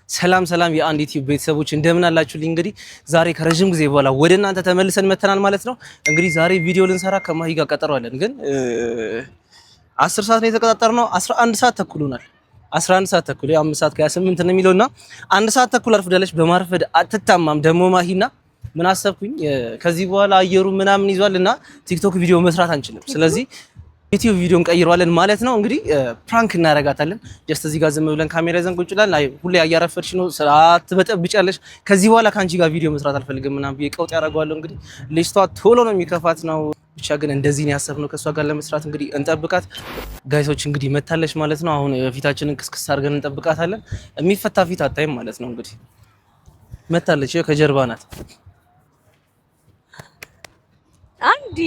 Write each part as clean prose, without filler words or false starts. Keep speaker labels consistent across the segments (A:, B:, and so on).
A: ሰላም ሰላም የአንድ ዩቲዩብ ቤተሰቦች እንደምን አላችሁልኝ? እንግዲህ ዛሬ ከረጅም ጊዜ በኋላ ወደ እናንተ ተመልሰን መተናል ማለት ነው። እንግዲህ ዛሬ ቪዲዮ ልንሰራ ከማሂ ጋር ቀጠሮ አለን፣ ግን 10 ሰዓት ነው የተቀጣጠርነው። 11 ሰዓት ተኩሉናል። 11 ሰዓት ተኩል 5 ሰዓት ከ28 ነው የሚለውና 1 ሰዓት ተኩል አርፍዳለች። በማርፈድ አትታማም ደግሞ ማሂና ምን አሰብኩኝ፣ ከዚህ በኋላ አየሩ ምናምን ይዟልና ቲክቶክ ቪዲዮ መስራት አንችልም። ስለዚህ ዩቲዩብ ቪዲዮን ቀይሯለን ማለት ነው። እንግዲህ ፕራንክ እናረጋታለን። ጀስት እዚህ ጋር ዝም ብለን ካሜራ ይዘን ቁጭ ብለን ሁሌ አያረፈድሽ ነው ስርዓት ትበጠብጫለሽ፣ ከዚህ በኋላ ካንቺ ጋር ቪዲዮ መስራት አልፈልግም ምናምን ብዬ ቀውጥ ያደርገዋለሁ። እንግዲህ ልጅቷ ቶሎ ነው የሚከፋት ነው። ብቻ ግን እንደዚህ ነው ያሰብነው ከሷ ጋር ለመስራት። እንግዲህ እንጠብቃት ጋይሶች። እንግዲህ መታለች ማለት ነው። አሁን ፊታችንን ክስክስ አድርገን እንጠብቃታለን። የሚፈታ ፊት አታይም ማለት ነው። እንግዲህ መታለች፣ ከጀርባ ናት።
B: አንዲ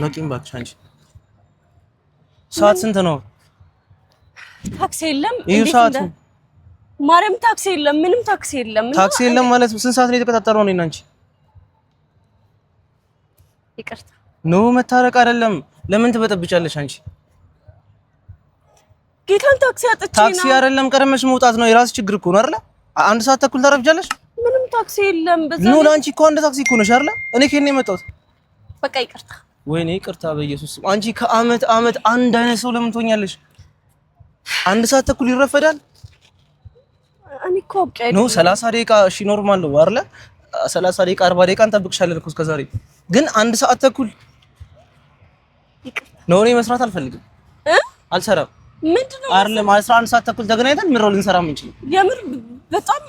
A: ነቂም ባክሽ አንቺ። ሰዓት ስንት ነው?
B: ታክሲ የለም።
A: ይሄ ሰዓት
B: ማርያም ታክሲ የለም። ምንም ታክሲ የለም።
A: ታክሲ የለም ማለት ስንት ሰዓት ነው የተቀጣጠረው? እኔና አንቺ
B: ይቅርታ
A: ኖ መታረቅ አይደለም። ለምን ትበጠብጫለሽ አንቺ?
B: ጌታን ታክሲ አጥቼ ነው።
A: ታክሲ አይደለም ቀደመሽ መውጣት ነው። የራስሽ ችግር እኮ ነው አይደለ? 1 ሰዓት ተኩል ታረፍጃለሽ።
B: ምንም ታክሲ የለም። በዛ
A: ኖ ላንቺ እኮ አንድ ታክሲ እኮ ነሽ አይደለ? እኔ ከኔ የመጣሁት
B: በቃ ይቅርታ።
A: ወይኔ ይቅርታ በኢየሱስ። አንቺ ከአመት አንድ አይነት ሰው ለምን ትሆኛለሽ? 1 ሰዓት ተኩል ይረፈዳል።
B: እኔ እኮ አውቄ
A: ኖ 30 ደቂቃ እሺ ኖርማል ነው አይደለ? 30 ደቂቃ 40 ደቂቃ እንጠብቅሻለን እኮ እስከዛሬ። ግን 1 ሰዓት ተኩል ነው። እኔ መስራት አልፈልግም። አልሰራም።
B: ምንድነው
A: አይደለም 11 ሰዓት ተኩል ተገናኝተን ምንድነው ልንሰራ የምንችለው?
B: የምር በጣም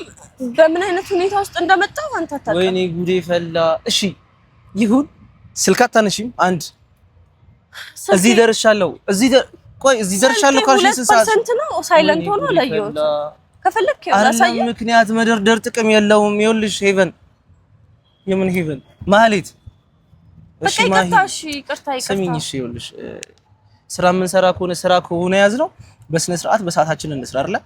B: በምን አይነት ሁኔታ ውስጥ እንደመጣው አንተ ታውቃለህ።
A: ወይኔ ጉዴ ፈላ። እሺ ይሁን። ስልክ አታነሺም? አንድ እዚህ ደርሻለሁ። እዚህ ደርሻለሁ ካልሽ ስንት ሰዓት
B: ነው? ሳይለንት ሆኖ አላየሁት። ከፈለክ ያሳየ
A: ምክንያት መደርደር ጥቅም የለውም። ይኸውልሽ ሄቨን፣ የምን ሄቨን ማህሌት። እሺ ማሂ
B: ይቅርታ
A: ስሚኝ። እሺ ይኸውልሽ ስራ የምንሰራ ከሆነ ስራ ከሆነ ያዝነው በስነ ስርዓት በሰዓታችን እንስራ አይደለ?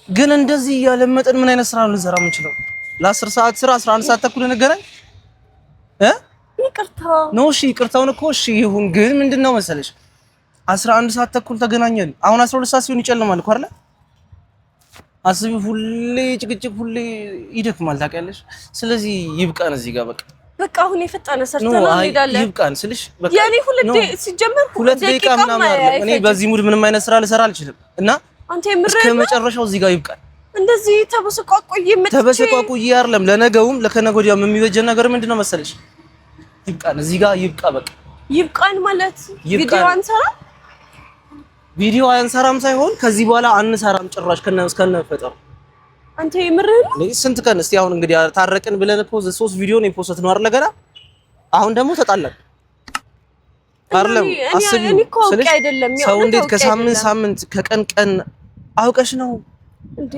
A: ግን እንደዚህ እያለመጠን ምን አይነት ስራ ነው ልንሰራ የምንችለው? ለ10 ሰዓት ስራ 11 ሰዓት ተኩል እንገናኝ
B: ይቅርታ
A: ነው። እሺ ይቅርታውን እኮ እሺ ይሁን። ግን ምንድነው መሰለሽ 11 ሰዓት ተኩል ተገናኘን። አሁን 12 ሰዓት ሲሆን ይጨልማል እኮ አይደለ? አስቢ። ሁሌ ጭቅጭቅ፣ ሁሌ ይደክማል ታውቂያለሽ። ስለዚህ ይብቃን እዚህ ጋር በቃ
B: አሁን የፈጠነ ሰርተና እንሄዳለን።
A: ይብቃን ስልሽ በቃ
B: ያኔ ሲጀመር
A: 2 ደቂቃ ምናምን አይደለም። እኔ በዚህ ሙድ ምንም አይነት ስራ ልሰራ አልችልም እና
B: አንተ የምር
A: እስከ መጨረሻው እዚህ ጋር ይብቃን።
B: እንደዚህ
A: ተበሰቋቁይ አይደለም። ለነገውም ለከነገ ወዲያም የሚበጀን ነገር ምንድነው መሰለሽ? ይብቃን እዚህ ጋር ይብቃ። በቃ
B: ይብቃን ማለት
A: ቪዲዮ አንሰራም ሳይሆን ከዚህ በኋላ አንሰራም ጭራሽ ከነፈጠሩ።
B: አንተ የምርህ ነው?
A: ስንት ቀን እስቲ አሁን እንግዲህ ታረቅን ብለን እኮ 3 ቪዲዮ ነው የፖስት ነው አይደል? ገና አሁን ደግሞ ተጣላን አይደለም? አስቢ። ሰው እንዴት ከሳምንት ከቀን አውቀሽ ነው
B: እንዴ?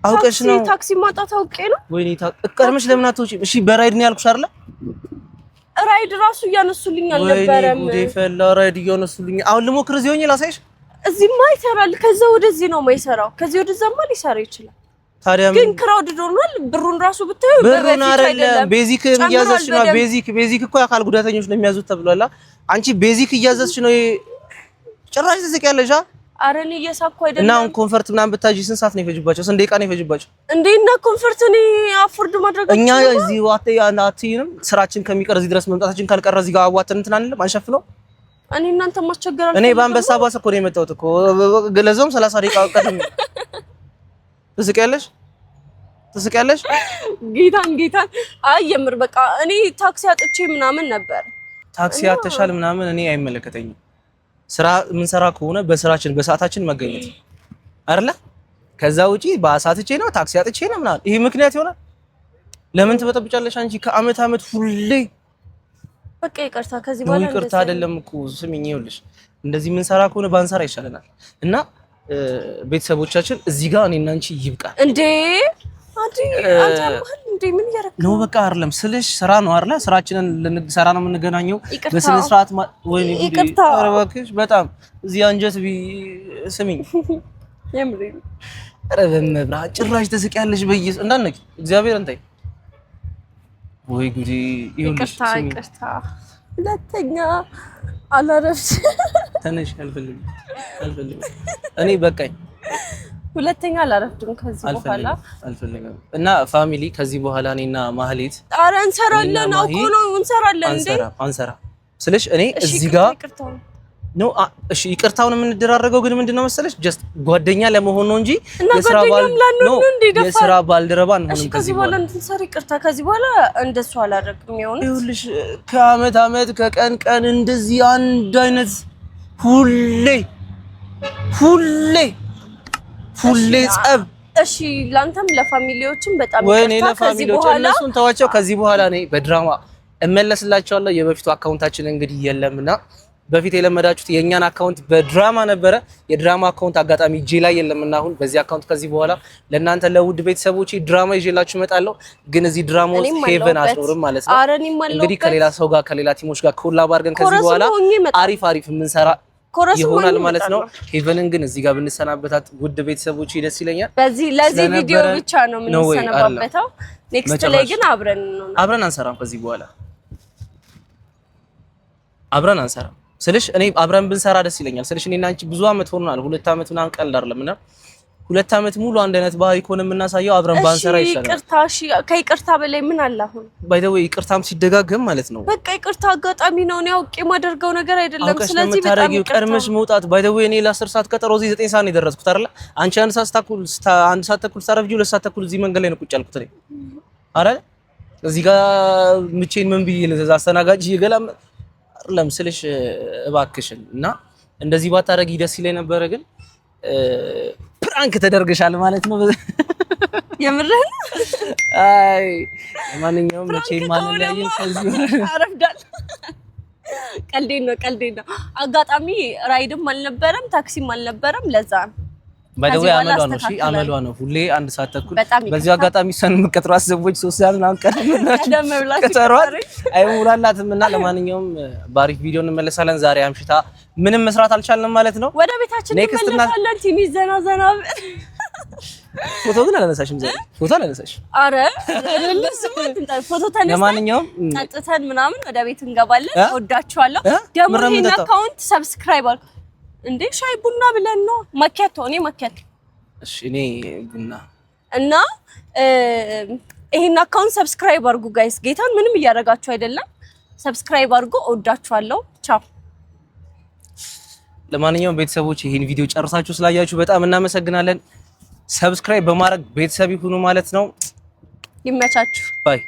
A: አውቀሽ ነው
B: ታክሲ ማጣት አውቄ ነው።
A: ወይኔ ቀድመሽ ለምን አትወጪም? እሺ በራይድ ነው ያልኩሽ አይደል?
B: ራይድ ራሱ እያነሱልኝ አልነበረም።
A: ወይኔ ጉዴ ፈላ። ራይድ እያነሱልኝ። አሁን ልሞክር። እዚህ ሆኜ ላሳይሽ።
B: እዚህማ ይሰራል። ከዛ ወደዚህ ነው የማይሰራው። ከዚህ ወደዛማ ሊሰራ ይችላል።
A: ታዲያ
B: ግን ክራውድ ሆኗል። ብሩን ራሱ ብታዩ
A: ብሩን አይደለም ቤዚክ እያዘዝሽ ነው። ቤዚክ እኮ አካል ጉዳተኞች ነው የሚያዙት ተብሏል። አንቺ ቤዚክ እያዘዝሽ ነው። ጭራሽ ትስቂያለሽ።
B: ኧረ እኔ እየሳኩ አይደለም።
A: እና አሁን ኮንፈርት ምናምን ብታጂ ስንት ሰዓት ነው የፈጅባቸው? ስንት ደቂቃ ነው የፈጅባቸው?
B: እንዴና ኮንፈርት እኔ አፎርድ ማድረግ
A: እኛ እዚህ አትይንም። ስራችን ከሚቀር እዚህ ድረስ መምጣታችን ካልቀረ እዚህ ጋር አዋተን እንትን አንልም፣ አንሸፍነው።
B: እኔ እናንተ ማስቸገራችሁ።
A: እኔ በአንበሳ ባስ እኮ ነው የመጣሁት እኮ ለዛውም 30 ደቂቃ ቀደም። ትስቂያለሽ
B: ጌታን። አይ የምር በቃ እኔ ታክሲ አጥቼ ምናምን ነበር።
A: ታክሲ አጥተሻል ምናምን እኔ አይመለከተኝም። ስራ የምንሰራ ከሆነ በስራችን በሰዓታችን መገኘት አይደለ? ከዛ ውጪ በሰዓትቼ ነው ታክሲ አጥቼ ነው ምናምን ይሄ ምክንያት ይሆናል? ለምን ትበጠብጫለሽ አንቺ? ከአመት ሁሌ
B: በቃ ይቅርታ። ከዚህ በኋላ
A: ይቅርታ አይደለም እኮ ስሚኝ፣ ይኸውልሽ እንደዚህ የምንሰራ ከሆነ ባንሰራ ይሻለናል። እና ቤተሰቦቻችን እዚህ ጋር እኔና አንቺ ይብቃል
B: እንዴ? አንተ ምን ያረክ
A: ነው? በቃ አይደለም ስልሽ ስራ ነው አይደለ? ስራችንን ልንሰራ ነው የምንገናኘው በስነ ስርዓት። ወይኔ
B: ይቅርታ።
A: ኧረ እባክሽ በጣም እዚህ አንጀት ስሚኝ
B: የምር።
A: ኧረ በመብራት ጭራሽ ትስቂያለሽ። በይስ እንዳነቂ እግዚአብሔር እንታይ። ወይ ጉዲ። ይኸውልሽ
B: ይቅርታ። ሁለተኛ አላረፍሽ።
A: ተነሽ። አልፈልግም። እኔ በቃኝ።
B: ሁለተኛ አላረፍድም ከዚህ በኋላ
A: አልፈልግም። እና ፋሚሊ ከዚህ በኋላ እኔና ማህሌት
B: ኧረ እንሰራለን አውቆ ነው እንሰራለን እንዴ
A: አንሰራ ስለሽ እኔ እዚህ ጋር ነው እሺ ይቅርታውን የምንደራረገው ግን ምንድነው መሰለሽ ጀስት ጓደኛ ለመሆን ነው እንጂ የስራ ባልደረባ አንሆንም
B: ከዚህ በኋላ እንሰራ ይቅርታ ከዚህ በኋላ እንደሱ አላደርግም ይሁን
A: ይኸውልሽ ከአመት አመት ከቀን ቀን እንደዚህ አንድ አይነት ሁሌ ጸብ
B: እሺ ላንተም ለፋሚሊዎችም በጣም
A: ይቅርታ ከዚህ በኋላ እነሱን ተዋቸው ከዚህ በኋላ ነኝ በድራማ እመለስላችኋለሁ የበፊቱ አካውንታችን እንግዲህ የለምና በፊት የለመዳችሁት የኛን አካውንት በድራማ ነበረ የድራማ አካውንት አጋጣሚ ጂ ላይ የለምና አሁን በዚህ አካውንት ከዚህ በኋላ ለእናንተ ለውድ ቤተሰቦች ድራማ ይዤላችሁ እመጣለሁ ግን እዚህ ድራማ ውስጥ ሄቨን አስኖርም ማለት ነው እንግዲህ ከሌላ ሰው ጋር ከሌላ ቲሞች ጋር ኮላብ አድርገን ከዚህ በኋላ አሪፍ የምንሰራ ይሆናል ማለት ነው ሄቨንን ግን እዚህ ጋር ብንሰናበታት ውድ ቤተሰቦች ደስ ይለኛል
B: ለዚህ ቪዲዮ ብቻ ነው የምንሰናበተው ኔክስት ላይ ግን አብረን አንሰራም ከዚህ በኋላ አብረን አንሰራም ስለሽ እኔ አብረን ብንሰራ ደስ ይለኛል ስለሽ እኔና አንቺ ብዙ አመት ሆኖናል 2 አመት ምናምን ቀልድ አይደለምና 2 አመት ሙሉ አንድ አይነት ባህሪ ኮን የምናሳየው አብረን ባንሰራ ይሻላል ይቅርታ እሺ ከይቅርታ በላይ ምን አለ አሁን
A: ባይ ዘ ዌይ ይቅርታም ሲደጋገም ማለት ነው በቃ
B: ይቅርታ አጋጣሚ ነው ነው ያውቄ ማደርገው ነገር አይደለም ስለዚህ በጣም
A: ቀርመሽ መውጣት ባይ ዘ ዌይ እኔ ለ10 ሰዓት ቀጠሮ እዚህ 9 ሰዓት ነው የደረስኩት አይደል አንቺ አንድ ሰዓት ተኩል ሳረፍጂ 2 ሰዓት ተኩል እዚህ መንገድ ላይ ነው ቁጭ ያልኩት እኔ አረ እዚህ ጋር ምቼን ምን ብዬ ለዛ አስተናጋጅ ይገላም ለምስልሽ እባክሽን እና እንደዚህ ባታረጊ ደስ ይለኝ ነበር ግን ፕራንክ ተደርገሻል ማለት ነው
B: የምርህ
A: አይ ማንኛውም መቼም ማንኛውም ከዚህ
B: አረፍዳል ቀልዴን ነው አጋጣሚ ራይድም አልነበረም ታክሲም አልነበረም ለዛ
A: ባይደው አመሏ ነው ሁሌ አንድ ሰዓት ተኩል በዚህ አጋጣሚ ሰን መቀጥሩ አሰቦች 3 ሰዓት ምናምን ቀደም ብላችሁ አይሙላላትም እና ለማንኛውም ባሪፍ ቪዲዮ እንመለሳለን ዛሬ አምሽታ ምንም መስራት አልቻልንም ማለት ነው
B: ወደ ቤታችን እንመለሳለን ቲሚ ዘና
A: ፎቶ ግን አላነሳሽም ዛሬ ፎቶ አላነሳሽ
B: አረ ፎቶ ተነስተን ለማንኛውም ቀጥተን ምናምን ወደ ቤት እንገባለን ወዳችኋለሁ ደግሞ ይሄን አካውንት ሰብስክራይብ አድርጉ እንዴ ሻይ ቡና ብለን ነው ማኪያቶ እኔ ማኪያቶ
A: እሺ እኔ ቡና
B: እና ይሄን አካውንት ሰብስክራይብ አድርጉ ጋይስ ጌታን ምንም እያደረጋችሁ አይደለም ሰብስክራይብ አድርጉ እወዳችኋለሁ ቻው
A: ለማንኛውም ቤተሰቦች ይሄን ቪዲዮ ጨርሳችሁ ስላያችሁ በጣም እናመሰግናለን ሰብስክራይብ በማድረግ ቤተሰብ ይሁኑ ማለት ነው
B: ይመቻችሁ
A: ባይ